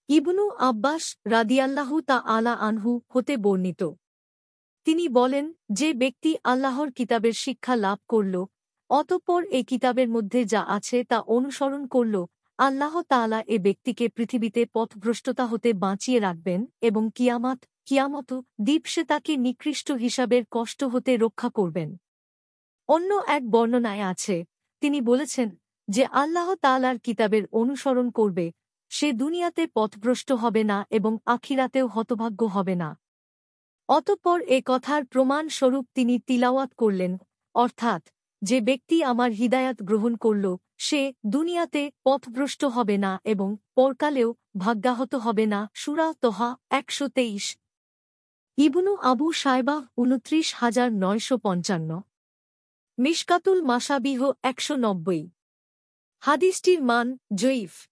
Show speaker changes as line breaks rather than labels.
ইবনু আব্বাস রাদিয়াল্লাহু তাআলা আনহু হতে বর্ণিত। তিনি বলেন, যে ব্যক্তি আল্লাহর কিতাবের শিক্ষা লাভ করল, অতঃপর এ কিতাবের মধ্যে যা আছে তা অনুসরণ করল, আল্লাহ তাআলা এ ব্যক্তিকে পৃথিবীতে পথভ্রষ্টতা হতে বাঁচিয়ে রাখবেন এবং কিয়ামত দিবসে তাকে নিকৃষ্ট হিসাবের কষ্ট হতে রক্ষা করবেন। অন্য এক বর্ণনায় আছে, তিনি বলেছেন, যে আল্লাহ তাআলার কিতাবের অনুসরণ করবে, সে দুনিয়াতে পথভ্রষ্ট হবে না এবং আখিরাতেও হতভাগ্য হবে না। অতঃপর এ কথার প্রমাণ স্বরূপ তিনি তিলাওয়াত করলেন, অর্থাৎ, যে ব্যক্তি আমার হিদায়াত গ্রহণ করল, সে দুনিয়াতে পথভ্রষ্ট হবে না এবং পরকালেও ভাগ্যাহত হবে না। সূরা তহা ১২৩। ইবনু আবু শায়বাহ ২৯,৯৫৫। মিশকাতুল মাসাবিহ ১৯০। হাদিসটির মান জয়ীফ।